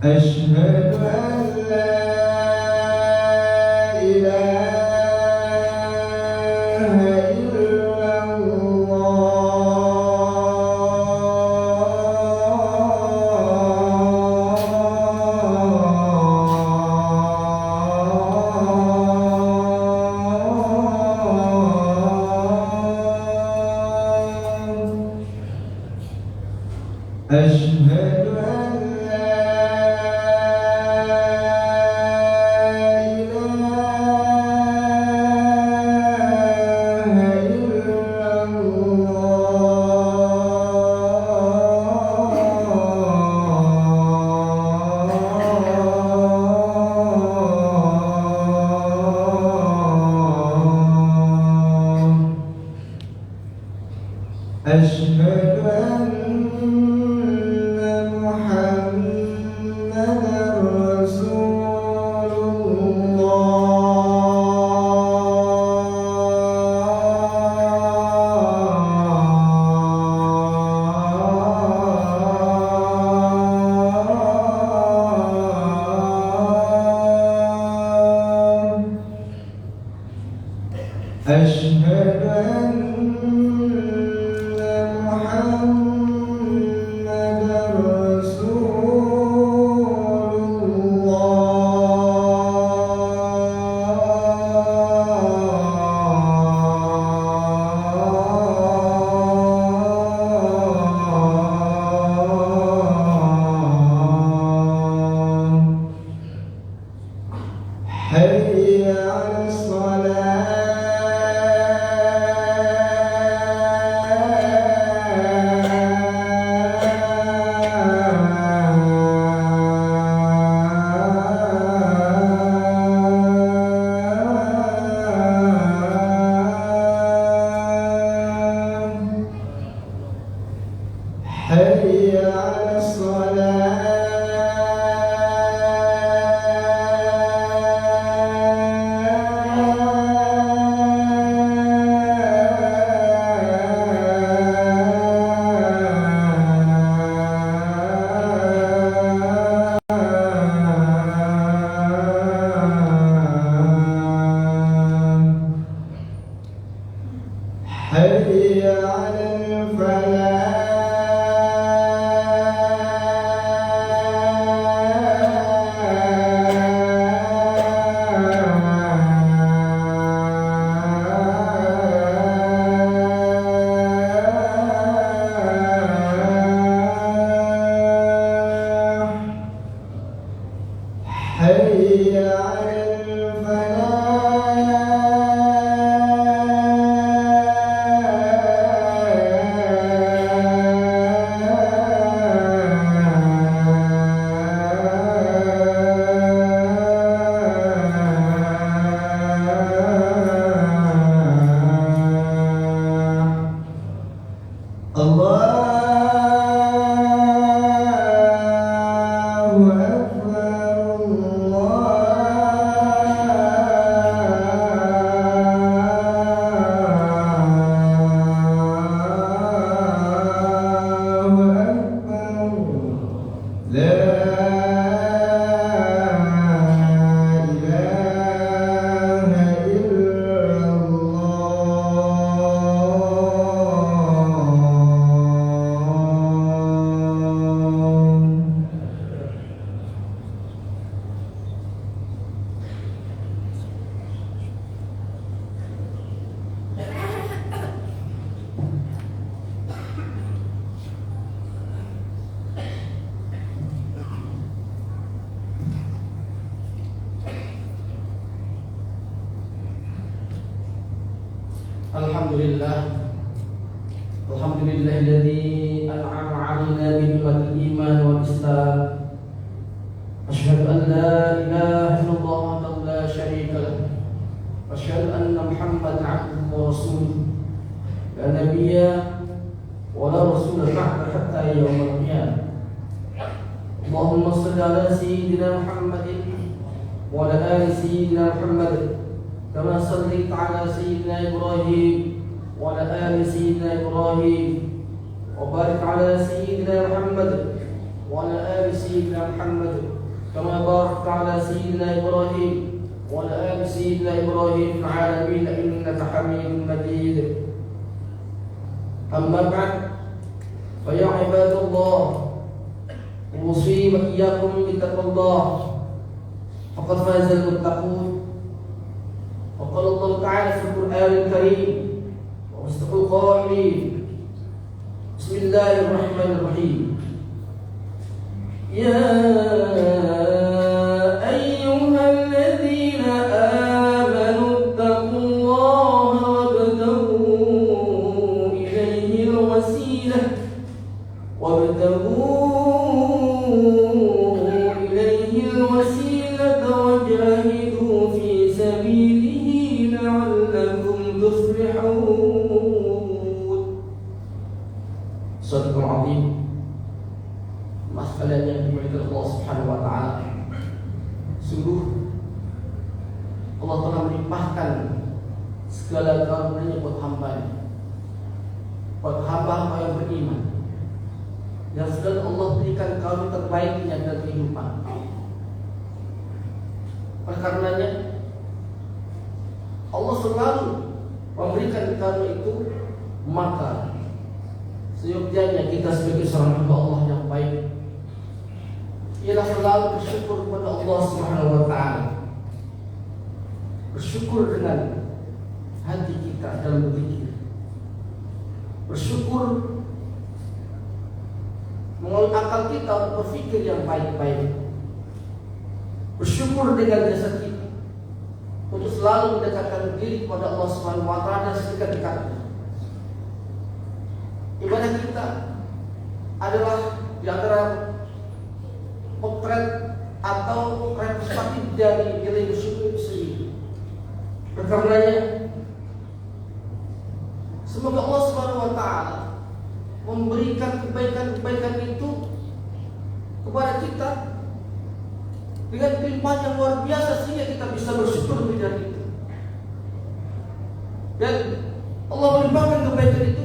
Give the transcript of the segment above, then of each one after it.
أشهد أن لا إله إلا الله. أشهد أن أشهد أن محمدًا رسول الله. أشهد أن حي على الصلاة. حي على الصلاة. حي على الفلاح. Alhamdulillahilladzi an'ama 'alaina bi ni'matil iman wal islam. Asyhadu an la ilaha illallah wahdahu la syarika lah. Asyhadu anna Muhammadan 'abduhu wa rasuluh. La nabiyya wa la rasula ba'da hatta yaumil qiyamah. Allahumma shalli ala sayyidina Muhammadin wa ala ali sayyidina Muhammad kama shallaita ala sayyidina Ibrahim وعلى آل سيدنا إبراهيم وبارك على سيدنا محمد وعلى آل سيدنا محمد كما باركت على سيدنا إبراهيم وعلى آل سيدنا إبراهيم في العالمين إنك حميد مجيد. أما بعد فيا عباد الله أوصي وإياكم بتقوى الله فقد فاز المتقون. وقال الله تعالى في القرآن الكريم واصدقوا القائلين بسم الله الرحمن الرحيم يا أيها الذين آمنوا اتقوا الله وابتغوا إليه الوسيلة وجاهدوا في سبيله لعلكم تفلحون. Sadaqul azim. Mas kalian yang dimuliakan Allah Subhanahu wa taala. Sungguh Allah telah melimpahkan segala karunia buat hamba-Nya. Buat hamba-hamba yang beriman. Yang sedang Allah berikan karunia terbaiknya dalam kehidupan. Oleh karenanya Allah selalu memberikan karunia itu, maka seyogyanya kita sebagai seorang hamba Allah yang baik ialah selalu bersyukur kepada Allah Subhanahu wa taala. Bersyukur dengan hati kita dalam berpikir. Bersyukur melalui akal kita untuk berpikir yang baik-baik. Bersyukur dengan jasad kita untuk selalu mendekatkan diri kepada Allah Subhanahu wa taala sedekat-dekatnya. Ibadah kita adalah di antara potret atau representatif dari nilai bersyukur itu sendiri. Karenanya semoga Allah Subhanahu wa taala memberikan kebaikan-kebaikan itu kepada kita dengan kelimpahan yang luar biasa sehingga kita bisa bersyukur dengan itu. Dan Allah melimpahkan kebaikan itu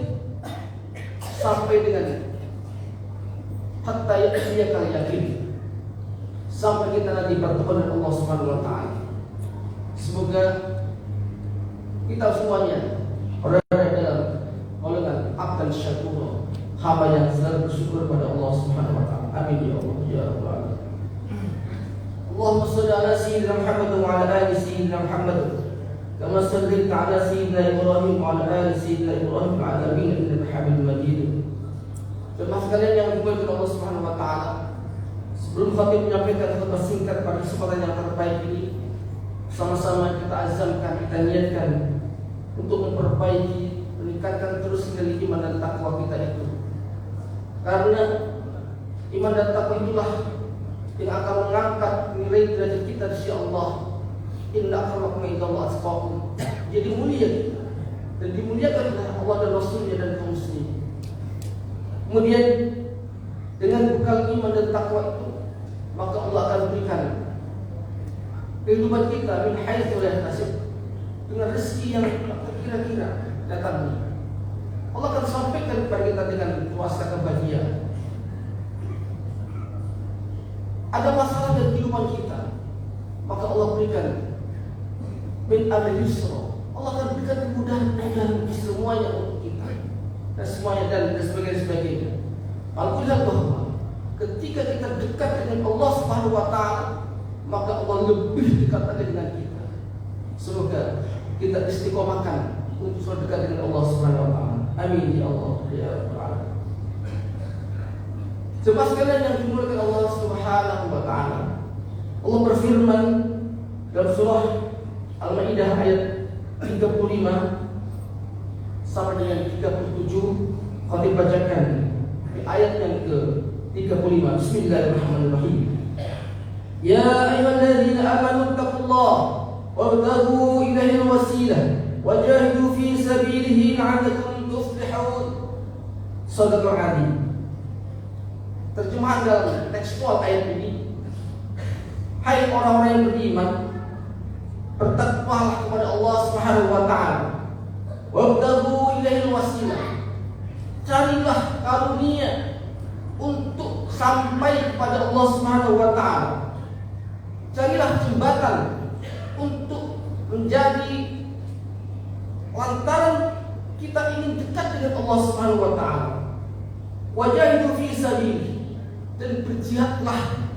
sampai dengan hatta yakal yakin, sampai kita nanti bertemu dengan Allah Subhanahu wa taala. Semoga kita semuanya berada dalam golongan abdan syakur, hamba yang selalu bersyukur pada Allah Subhanahu wa taala. Amin ya Allah ya rabbal alamin. Allahumma shalli ala sayyidina Muhammad wa ala ali sayyidina Muhammad kama shallaita ala sayyidina Ibrahim wa ala ali sayyidina Ibrahim fil alamin innaka Hamidum Majid. Jemaah sekalian yang dimuliakan Allah Subhanahu wa taala, sebelum khatib menyampaikan khutbah singkat pada kesempatan yang terbaik ini, sama-sama kita azamkan, kita niatkan untuk memperbaiki, meningkatkan terus nilai iman dan takwa kita itu. Karena iman dan takwa itulah yang akan mengangkat nilai derajat kita di sisi Allah. Inna akramakum indallahi atqakum. Jadi mulia kita dan dimuliakan oleh Allah dan Rasulnya dan kaum muslimin. Kemudian dengan bekal iman dan takwa itu, maka Allah akan berikan kehidupan kita min haitsu la yahtasib, dengan rezeki yang tak kira-kira datangnya. Allah akan sampaikan kepada kita dengan kuasa kebahagiaan. Ada masalah dalam kehidupan kita, maka Allah berikan min amri yusra. Allah akan berikan kemudahan-kemudahan semuanya untuk kita dan semuanya dan sebagainya. Alhamdulillah bahwa ketika kita dekat dengan Allah Subhanahu wa taala, maka Allah lebih dekat lagi dengan kita. Semoga kita istiqomahkan untuk selalu dekat dengan Allah Subhanahu wa taala. Amin ya Allah ya rabbal alamin. Jemaah sekalian yang dimuliakan Allah Subhanahu wa taala, Allah berfirman dalam surah Al-Maidah ayat 35, sama dengan 37 kalau dibacakan di ayat yang ke-35. Bismillahirrahmanirrahim. Ya ayyuhalladzina amanu taqullaha wabtaghu ilaihi wasilah wajahidu fi sabilihi la'allakum tuflihun. Shadaqal 'azim. Terjemahan dalam tekstual ayat ini, hai orang-orang yang beriman, bertakwalah kepada Allah Subhanahu wa taala. Wabtaghu ilaihi wasilah. Carilah karunia untuk sampai kepada Allah Subhanahu wa taala. Carilah jembatan untuk menjadi lantaran kita ingin dekat dengan Allah Subhanahu wa taala. Wajahidu fi sabilihi, dan berjihadlah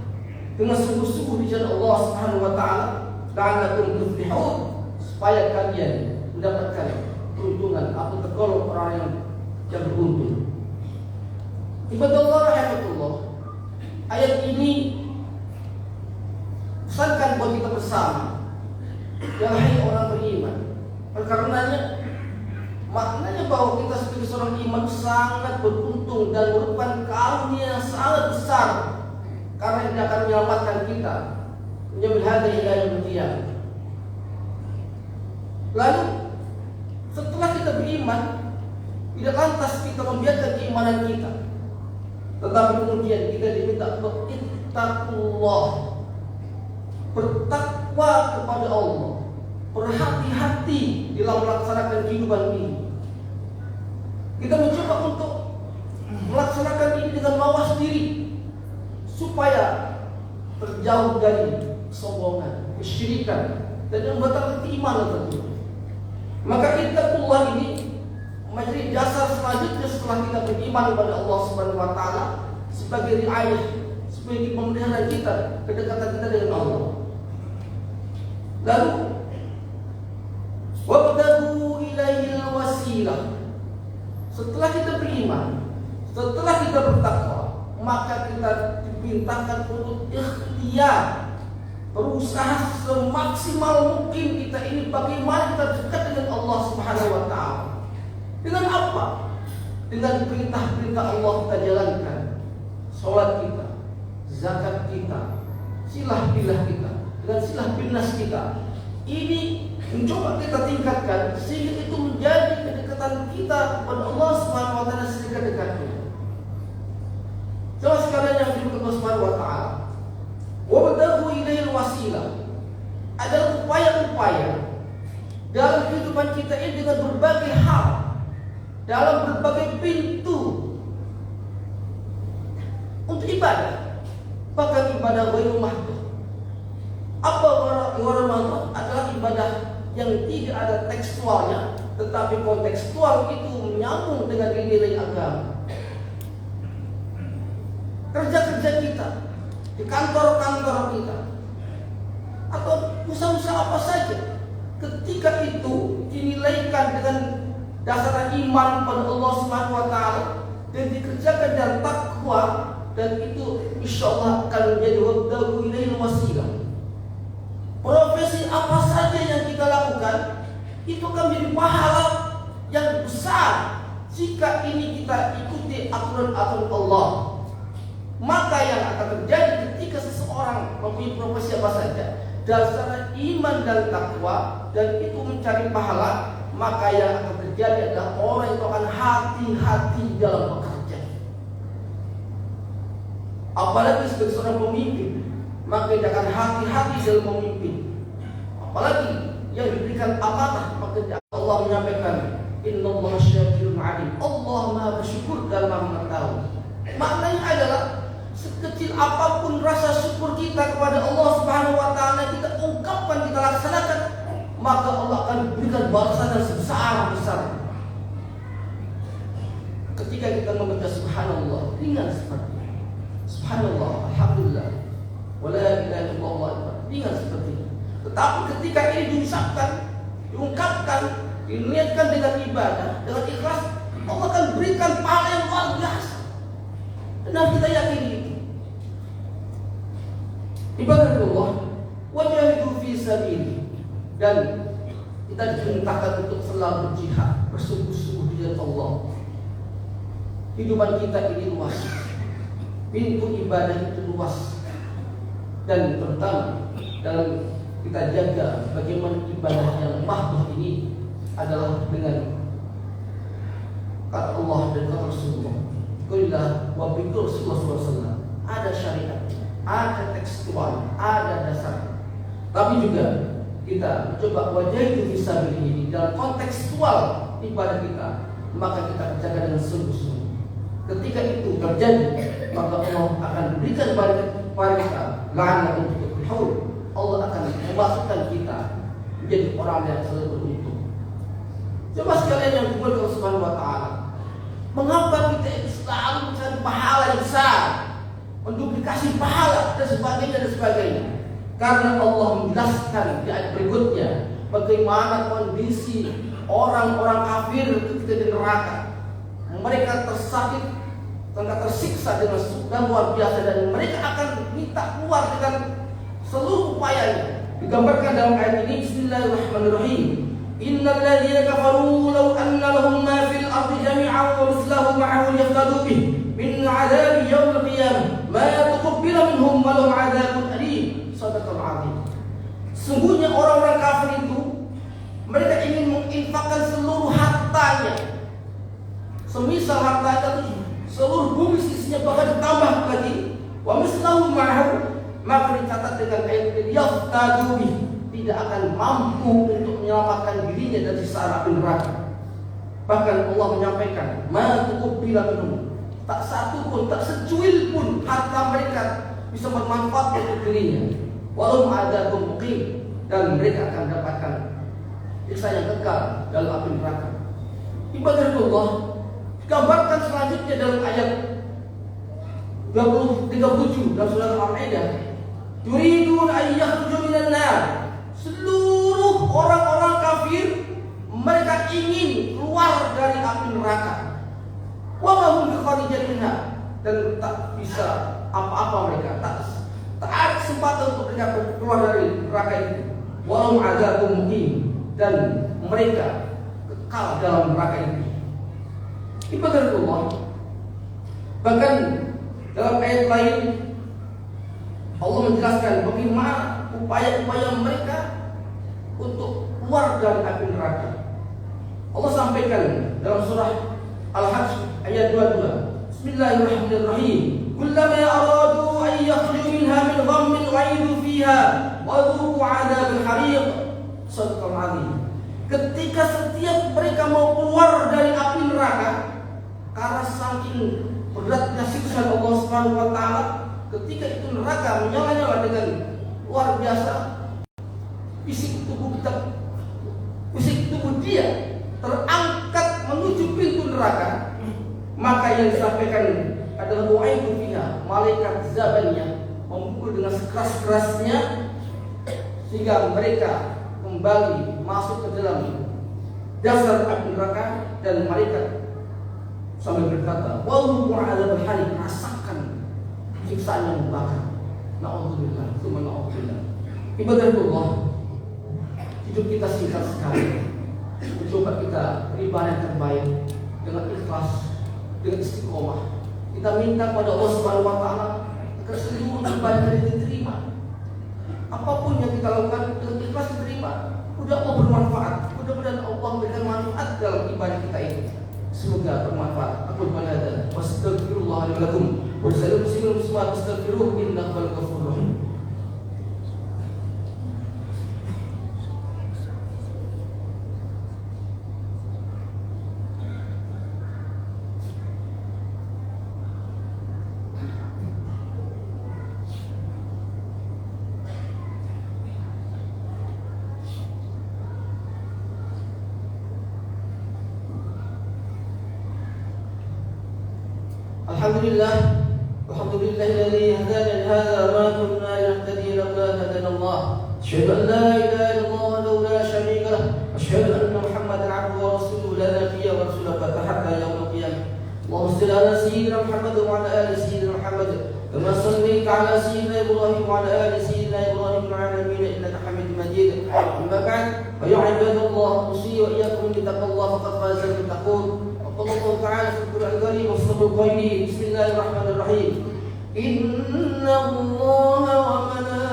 dengan sungguh-sungguh di jalan Allah Subhanahu wa taala, la'allakum tuflihun, supaya kalian mendapatkan keuntungan atau tergolong orang yang beruntung. Ibadallah rahimahullah, ayat ini pesankan buat kita bersama, wahai orang beriman. Karenanya maknanya bahwa kita sebagai seorang iman sangat beruntung dan merupakan karunia yang sangat besar, karena ini akan menyelamatkan kita menjamin hati ila yaumil qiyamah. Lalu setelah kita beriman, tidak lantas kita membiarkan keimanan kita, tetapi kemudian kita diminta ittaqullah, bertakwa kepada Allah, berhati-hati dalam melaksanakan kehidupan ini. Kita mencoba untuk melaksanakan ini dengan mawas diri, supaya terjauh dari kesombongan, kesyirikan, dan yang membatalkan keimanan tentu. Maka ittaqullah ini menjadi dasar selanjutnya setelah kita beriman kepada Allah Subhanahu wa taala, sebagai riayah, sebagai pemeliharaan kita, kedekatan kita dengan Allah. Lalu wabtaghu ilaihi wasilah. Setelah kita beriman, setelah kita bertakwa, maka kita diperintahkan untuk ikhtiar, berusaha semaksimal mungkin kita ini bagaimana kita dekat dengan Allah Subhanahu wa taala. Dengan apa? Dengan perintah-perintah Allah kita jalankan. Salat kita, zakat kita, silah bilah kita, dengan silah binas kita. Ini mencoba kita tingkatkan sehingga itu menjadi kedekatan kita kepada Allah Subhanahu wa taala sedekat-dekatnya. Saudara sekalian yang dimuliakan Allah Subhanahu wa taala, wabtaghu ilaihi wasilah adalah upaya-upaya dalam kehidupan kita ini dengan berbagai hal, dalam berbagai pintu untuk ibadah, bahkan ibadah ghairu mahdud. Apa ghairu mahdud? Adalah ibadah yang tidak ada tekstualnya, tetapi kontekstual itu menyambung dengan nilai agama. Kerja-kerja kita, di kantor-kantor kita, atau usaha-usaha apa saja, ketika itu dinilaikan dengan dasar iman pada Allah Subhanahu wa taala dan dikerjakan dengan takwa, dan itu insyaallah akan menjadi wabtaghu ilaihi wasilah. Profesi apa saja yang kita lakukan itu akan menjadi pahala yang besar jika ini kita ikuti aturan-aturan Allah. Maka yang akan terjadi ketika seseorang mempunyai profesi apa saja, dasar iman dan takwa, dan itu mencari pahala, maka yang akan terjadi adalah orang itu akan hati-hati dalam bekerja. Apalagi sebagai seorang pemimpin, maka dia akan hati-hati dalam memimpin. Apalagi yang diberikan amanah, maka Allah menyampaikan, innallaha syakirun alim. Allah Maha bersyukur dan Maha mengetahui. Maknanya adalah sekecil apapun rasa syukur kita kepada Allah Subhanahu wa taala, kita ungkapkan, kita laksanakan, maka Allah akan berikan balasan yang sebesar-besarnya. Ketika kita membaca subhanallah, ringan seperti ini. Subhanallah, alhamdulillah, wala ilaha illallah, ringan seperti ini. Tetapi ketika ini diucapkan, diungkapkan, diniatkan dengan ibadah, dengan ikhlas, Allah akan berikan pahala yang luar biasa. Dan harus kita yakini itu. Ibadah Allah, wajahidu fi sabilihi, dan kita diperintahkan untuk selalu berjihad bersungguh-sungguh di jalan Allah. Kehidupan kita ini luas, pintu ibadah itu luas, dan terutama dalam kita jaga bagaimana ibadah yang mahdoh ini adalah dengan kata Allah dan kata Rasulullah. Qulillah wa bi Rasulullah SAW. Ada syariat, ada tekstual, ada dasar. Tapi juga kita mencoba wajah itu bisa begini dalam kontekstual ibadah kita, maka kita jaga dengan sungguh-sungguh. Ketika itu terjadi, maka Allah akan berikan kepada kita la'ana untuk berhaul. Allah akan memasukkan kita menjadi orang yang selalu beruntung. Coba sekalian yang dimuliakan Allah Subhanahu wa taala, mengapa kita itu selalu mencari pahala yang besar, menduplikasi pahala dan sebagainya? Karena Allah menjelaskan di ayat berikutnya bagaimana kondisi orang-orang kafir ketika di neraka. Mereka tersakit, mereka tersiksa dengan sudah luar biasa, dan mereka akan minta keluar dengan seluruh upayanya. Digambarkan dalam ayat ini, Bismillahirrahmanirrahim. Innal ladzina kafaru law anna lahum ma fil ardi jami'an wa mithluhu ma'ahu yaftadu bih min 'adzabi yaumil qiyamah ma tuqbila minhum wa lahum 'adzabun alim. Shadaqal 'adzim. Sungguhnya orang-orang kafir itu mereka ingin menginfakkan seluruh hartanya, semisal harta itu seluruh bumi isinya, bahkan ditambah lagi wa mislahu ma'ahu, maka dicatat dengan ayat yaftadu bih, tidak akan mampu untuk menyelamatkan dirinya dari siksa api neraka. Bahkan Allah menyampaikan ma tuqbila minhum, tak satu pun, tak secuil pun harta mereka bisa bermanfaat untuk dirinya. Walahum adzabun muqim, dan mereka akan dapatkan siksa yang kekal dalam api neraka. Ibadah Allah digambarkan selanjutnya dalam ayat 37 dalam surah Al-Maidah. Yuridun an yakhruju minan nar. Seluruh orang-orang kafir mereka ingin keluar dari api neraka. Wa ma hum bikharijin minha, dan tak bisa apa-apa mereka, tak ada kesempatan untuk mereka keluar dari neraka itu. Wa hum adzabun muqim, dan mereka kekal dalam neraka itu. Ibadah Allah. Bahkan dalam ayat lain Allah menjelaskan bagaimana upaya-upaya mereka untuk keluar dari api neraka. Allah sampaikan dalam surah Al-Hajj ayat 22. Bismillahirrahmanirrahim. Kullama aradu an yakhruju minha min ghammin u'idu fiha wa dhuqu 'adzabal hariq. Shadaqal 'adzim. Ketika setiap mereka mau keluar dari api neraka, karena saking beratnya siksa Allah Subhanahu wa taala, ketika itu neraka menyala-nyala dengan luar biasa, fisik tubuh dia terangkat menuju pintu neraka, maka yang disampaikan adalah wa'aidu fiha, malaikat zabannya memukul dengan sekeras-kerasnya sehingga mereka kembali masuk ke dalam dasar api neraka, dan malaikat sambil berkata, "Wallahu a'lam bihari," rasakan siksaan yang membakar. Na'udzubillah, tsumma na'udzubillah. Ibadah Allah, hidup kita singkat sekali. Coba kita beribadah yang terbaik dengan ikhlas, dengan istiqomah. Kita minta pada Allah Subhanahu wa taala agar seluruh ibadah kita diterima. Apapun yang kita lakukan dengan ikhlas diterima. Mudah Allah bermanfaat. Mudah-mudahan Allah memberikan manfaat dalam ibadah kita ini. Semoga bermanfaat. Aku berada wastaghfirullah li wa lakum wa sallallahu alaihi wasallam wastaghfiruhu innahu huwal ghafurur rahim. Alhamdulillahilladzi hadana hadza wa ma kunna linahtadiya lawla an hadana Allah. Asyhadu an la ilaha illallah wahdahu la syarika lah. Asyhadu anna Muhammadan 'abduhu wa rasuluhu la nabiyya wa rasulahu hatta yaumil qiyamah. Allahumma shalli ala sayyidina Muhammad wa ala ali sayyidina Muhammad kama shallaita ala sayyidina Ibrahim wa ala ali sayyidina Ibrahim fil 'alamin innaka Hamidum Majid. أما بعد فيا عباد الله أوصي وإياكم بتقوى الله فقد فاز المتقون. وقال الله تعالى في القرآن الكريم وصدق القائلين بسم الله الرحمن الرحيم إن الله وملائكته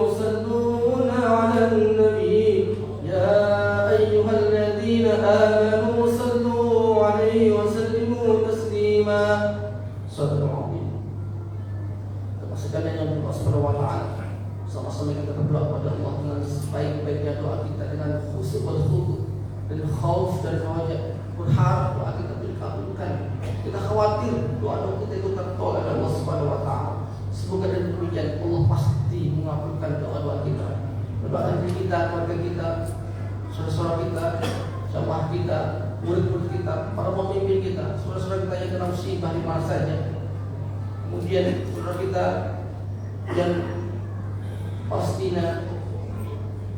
يصلون على النبي يا أيها الذين آمنوا صلوا عليه وسلموا تسليما. صدق الله. Sekalian yang Allah Subhanahu wa taala, sama-sama kita berdoa kepada Allah dengan sebaik-baiknya doa kita dengan khusyuk wal khudu dan khauf dan raja, berharap doa kita dikabulkan. Kita khawatir doa kita itu tertolak oleh Allah Subhanahu wa taala. Semoga dengan demikian Allah pasti mengabulkan doa-doa kita. Doa diri kita, keluarga kita, saudara-saudara kita, jamaah kita, murid-murid kita, para pemimpin kita, saudara-saudara kita yang kena musibah di mana saja. Kemudian saudara kita yang Palestina,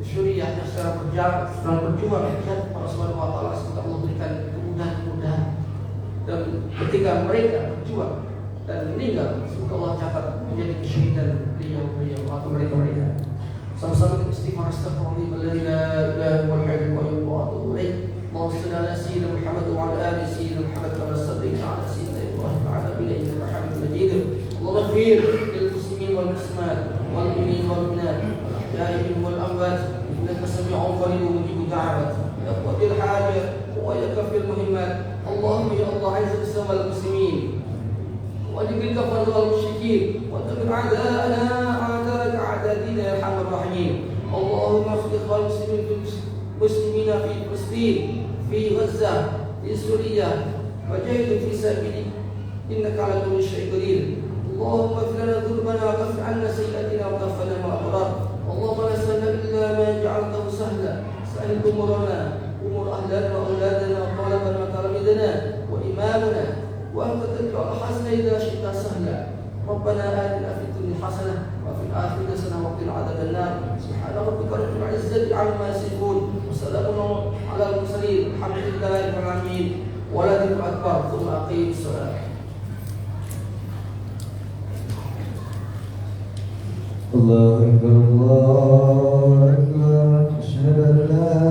Suriah yang sedang berjuang, ya Allah Subhanahu wa taala, semoga Allah berikan kemudahan-kemudahan. Dan ketika mereka berjuang dan meninggal, semoga Allah catat menjadi kesyahidan beliau atau mereka. Sama-sama kita istighfar, astagfirullah, la ilaha illallah wa atubu ilaih. Allahumma shalli ala sayyidina Muhammad wa ala ali sayyidina Muhammad kama sallaita ala sayyidina Ibrahim wa ala ali innaka Hamidum Majid. Allahumma ighfir lil muslimin wal muslimat wal mu'minin wal mu'minat wal ahya'i wal amwat innaka sami'un qaribun mujibud da'wat. Ya qadir hajat wa ya kafir muhimmat. Allahumma ya Allah aizz al-islam wal muslimin وأجب الكفرة والمشركين وانتصر أعداءنا أعداءك أعداء ديننا يا أرحم الراحمين. اللهم اغفر لإخوان المسلمين في فلسطين في غزة في سوريا وجاهدوا في سبيلك إنك على كل شيء قدير. اللهم اغفر لنا ذنوبنا وكفر عنا سيئاتنا وتوفنا مع الأبرار. اللهم لا سهل إلا ما جعلته سهلا. سهل أمورنا أمور أهلنا وأولادنا وطلبنا وتلاميذنا وإمامنا وأنت تجعل الحسن إذا شئت سهلا. ربنا آتنا في الدنيا حسنة وفي الآخرة حسنة وقنا عذاب النار. سبحان ربك رب العزة عما يصفون وسلام على المرسلين الحمد لله رب العالمين. ولذكر أكبر ثم أقيم الصلاة. الله أكبر الله أكبر أشهد أن لا